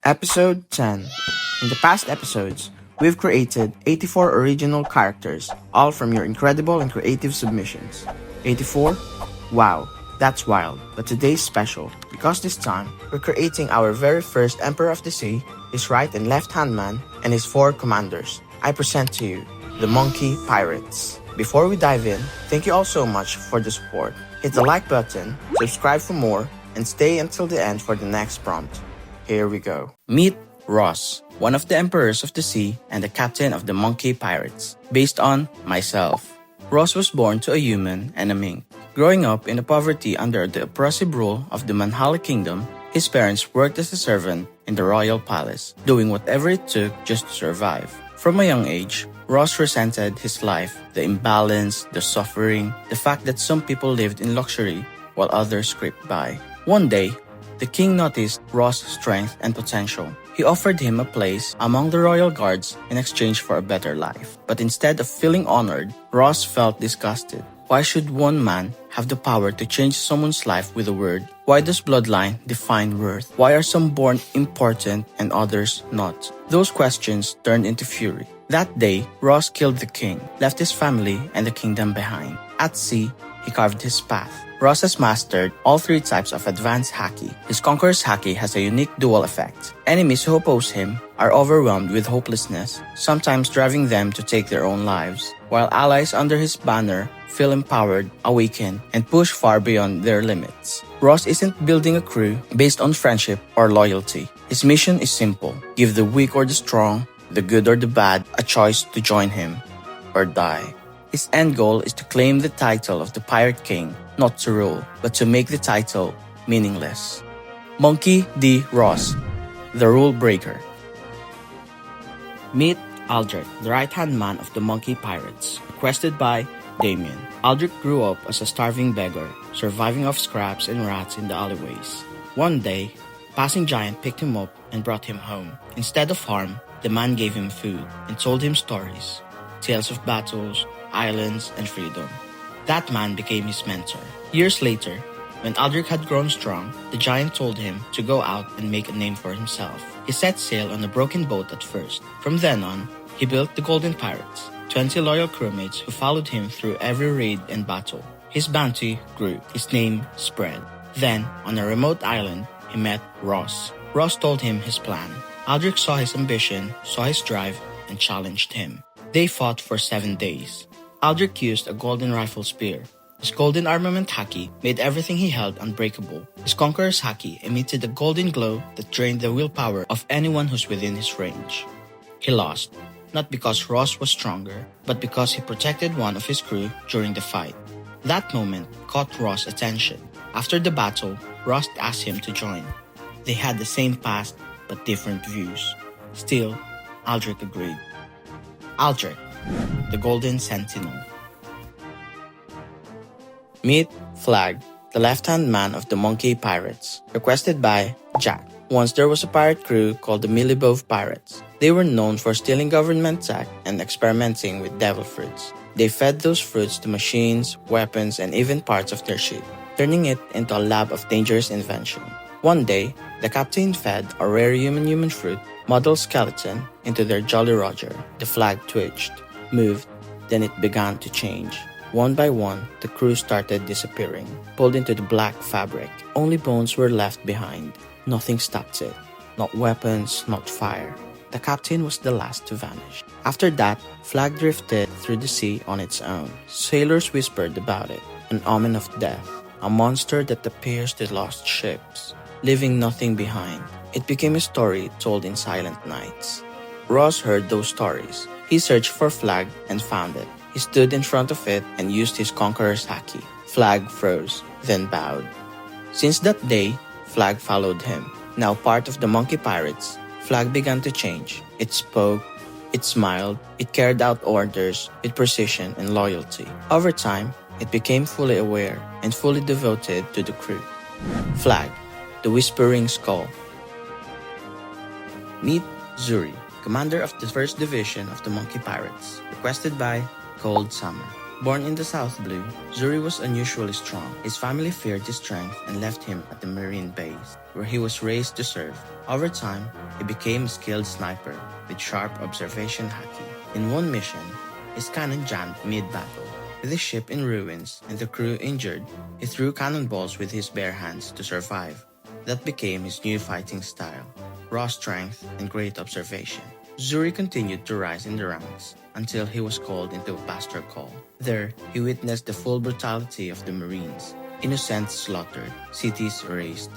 Episode 10. In the past episodes, we've created 84 original characters, all from your incredible and creative submissions. 84? Wow, that's wild. But today's special, because this time, we're creating our very first Emperor of the Sea, his right and left hand man, and his 4 commanders. I present to you, the Monkey Pirates. Before we dive in, thank you all so much for the support. Hit the like button, subscribe for more, and stay until the end for the next prompt. Here we go. Meet Ross, one of the emperors of the sea and the captain of the Monkey Pirates, based on myself. Ross was born to a human and a mink. Growing up in the poverty under the oppressive rule of the Manhala Kingdom, his parents worked as a servant in the royal palace, doing whatever it took just to survive. From a young age, Ross resented his life, the imbalance, the suffering, the fact that some people lived in luxury while others scraped by. One day, the king noticed Ross' strength and potential. He offered him a place among the royal guards in exchange for a better life. But instead of feeling honored, Ross felt disgusted. Why should one man have the power to change someone's life with a word? Why does bloodline define worth? Why are some born important and others not? Those questions turned into fury. That day, Ross killed the king, left his family and the kingdom behind. At sea, he carved his path. Ross has mastered all 3 types of advanced haki. His Conqueror's haki has a unique dual effect. Enemies who oppose him are overwhelmed with hopelessness, sometimes driving them to take their own lives, while allies under his banner feel empowered, awaken, and push far beyond their limits. Ross isn't building a crew based on friendship or loyalty. His mission is simple: give the weak or the strong, the good or the bad, a choice to join him or die. His end goal is to claim the title of the Pirate King, not to rule, but to make the title meaningless. Monkey D. Ross, the Rule Breaker. Meet Aldrich, the right-hand man of the Monkey Pirates, requested by Damien. Aldrich grew up as a starving beggar, surviving off scraps and rats in the alleyways. One day, a passing giant picked him up and brought him home. Instead of harm, the man gave him food and told him stories, tales of battles, islands, and freedom. That man became his mentor. Years later, when Aldrich had grown strong, the giant told him to go out and make a name for himself. He set sail on a broken boat at first. From then on, he built the Golden Pirates, 20 loyal crewmates who followed him through every raid and battle. His bounty grew, his name spread. Then, on a remote island, he met Ross. Ross told him his plan. Aldrich saw his ambition, saw his drive, and challenged him. They fought for 7 days. Aldrich used a golden rifle spear. His golden armament haki made everything he held unbreakable. His Conqueror's haki emitted a golden glow that drained the willpower of anyone who's within his range. He lost, not because Ross was stronger, but because he protected one of his crew during the fight. That moment caught Ross' attention. After the battle, Ross asked him to join. They had the same past, but different views. Still, Aldrich agreed. Aldrich, the Golden Sentinel. Meet Flag, the left-hand man of the Monkey Pirates, requested by Jack. Once there was a pirate crew called the Millibove Pirates. They were known for stealing government tech and experimenting with devil fruits. They fed those fruits to machines, weapons, and even parts of their ship, turning it into a lab of dangerous invention. One day, the captain fed a rare human fruit, model skeleton, into their Jolly Roger. The flag twitched, moved, then it began to change. One by one, the crew started disappearing, pulled into the black fabric. Only bones were left behind. Nothing stopped it. Not weapons, not fire. The captain was the last to vanish. After that, Flag drifted through the sea on its own. Sailors whispered about it, an omen of death, a monster that appears to lost ships, leaving nothing behind. It became a story told in silent nights. Ross heard those stories. He searched for Flag and found it. He stood in front of it and used his Conqueror's haki. Flag froze, then bowed. Since that day, Flag followed him. Now part of the Monkey Pirates, Flag began to change. It spoke, it smiled, it carried out orders with precision and loyalty. Over time, it became fully aware and fully devoted to the crew. Flag, the Whispering Skull. Meet Zuri, commander of the 1st Division of the Monkey Pirates, requested by Cold Summer. Born in the South Blue, Zuri was unusually strong. His family feared his strength and left him at the Marine base, where he was raised to serve. Over time, he became a skilled sniper with sharp observation haki. In one mission, his cannon jammed mid-battle. With his ship in ruins and the crew injured, he threw cannonballs with his bare hands to survive. That became his new fighting style: raw strength and great observation. Zuri continued to rise in the ranks until he was called into a pastor call. There, he witnessed the full brutality of the Marines. Innocents slaughtered, cities erased.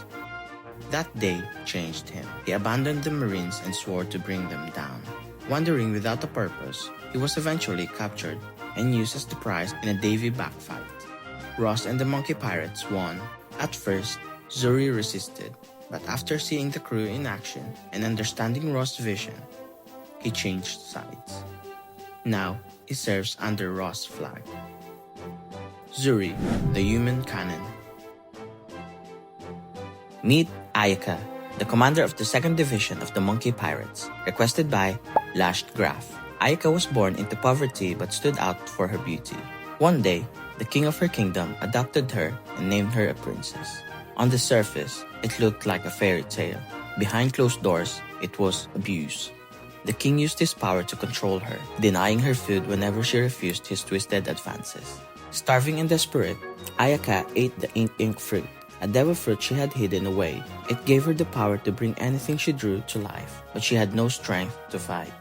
That day changed him. He abandoned the Marines and swore to bring them down. Wandering without a purpose, he was eventually captured and used as the prize in a Davy backfight. Ross and the Monkey Pirates won. At first, Zuri resisted, but after seeing the crew in action and understanding Ross' vision, he changed sides. Now, he serves under Ross' flag. Zuri, the human cannon. Meet Ayaka, the commander of the 2nd Division of the Monkey Pirates, requested by Lashed Graph. Ayaka was born into poverty but stood out for her beauty. One day, the king of her kingdom adopted her and named her a princess. On the surface, it looked like a fairy tale. Behind closed doors, it was abuse. The king used his power to control her, denying her food whenever she refused his twisted advances. Starving and desperate, Ayaka ate the ink fruit, a devil fruit she had hidden away. It gave her the power to bring anything she drew to life, but she had no strength to fight.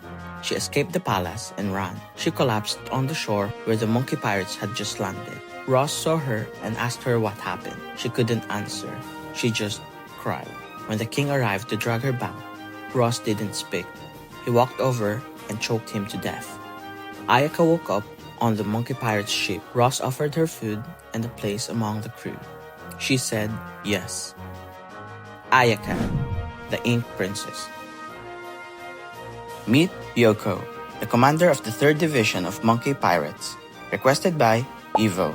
She escaped the palace and ran. She collapsed on the shore where the monkey pirates had just landed. Ross saw her and asked her what happened. She couldn't answer. She just cried. When the king arrived to drag her back, Ross didn't speak. He walked over and choked him to death. Ayaka woke up on the monkey pirate's ship. Ross offered her food and a place among the crew. She said yes. Ayaka, the Ink Princess. Meet Yoko, the commander of the 3rd Division of Monkey Pirates, requested by Evo.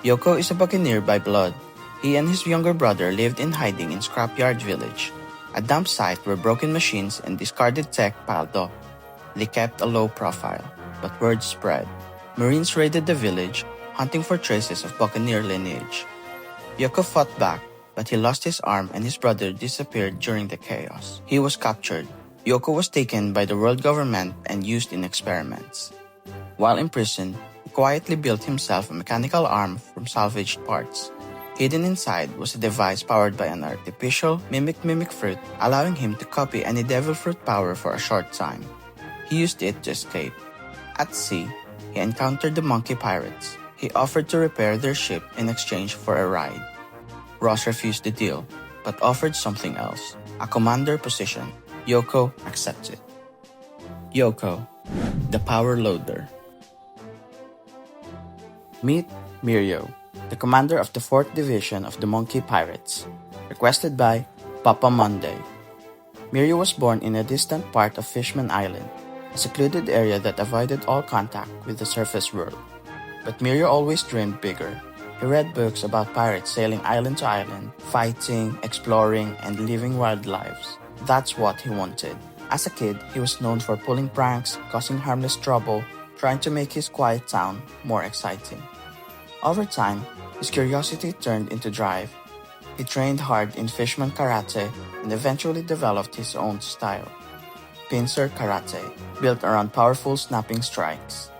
Yoko is a buccaneer by blood. He and his younger brother lived in hiding in Scrapyard Village, a dump site where broken machines and discarded tech piled up. They kept a low profile, but word spread. Marines raided the village, hunting for traces of buccaneer lineage. Yoko fought back, but he lost his arm and his brother disappeared during the chaos. He was captured. Yoko was taken by the world government and used in experiments. While in prison, he quietly built himself a mechanical arm from salvaged parts. Hidden inside was a device powered by an artificial mimic fruit, allowing him to copy any devil fruit power for a short time. He used it to escape. At sea, he encountered the monkey pirates. He offered to repair their ship in exchange for a ride. Ross refused the deal, but offered something else, a commander position. Yoko accepted. Yoko, the power loader. Meet Murio, the commander of the 4th Division of the Monkey Pirates, requested by Papa Monday. Murio was born in a distant part of Fishman Island, a secluded area that avoided all contact with the surface world. But Murio always dreamed bigger. He read books about pirates sailing island to island, fighting, exploring, and living wild lives. That's what he wanted. As a kid, he was known for pulling pranks, causing harmless trouble, trying to make his quiet town more exciting. Over time, his curiosity turned into drive. He trained hard in Fishman Karate and eventually developed his own style, Pincer Karate, built around powerful snapping strikes.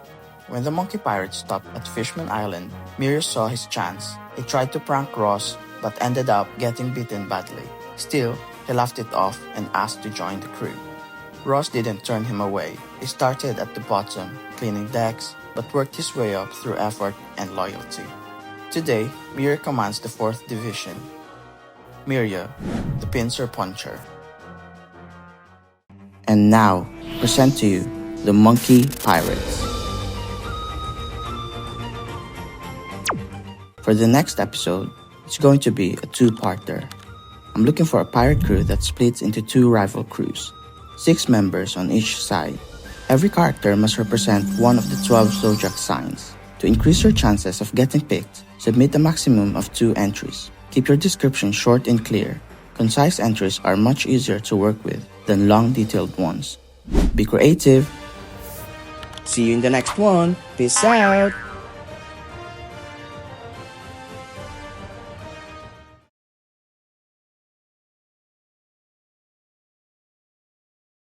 When the monkey pirates stopped at Fishman Island, Murio saw his chance. He tried to prank Ross, but ended up getting beaten badly. Still, he laughed it off and asked to join the crew. Ross didn't turn him away. He started at the bottom, cleaning decks, but worked his way up through effort and loyalty. Today, Murio commands the 4th Division. Murio, the pincer puncher. And now, present to you the Monkey Pirates. For the next episode, it's going to be a two-parter. I'm looking for a pirate crew that splits into 2 rival crews, 6 members on each side. Every character must represent one of the 12 zodiac signs. To increase your chances of getting picked, submit a maximum of 2 entries. Keep your description short and clear. Concise entries are much easier to work with than long detailed ones. Be creative. See you in the next one. Peace out.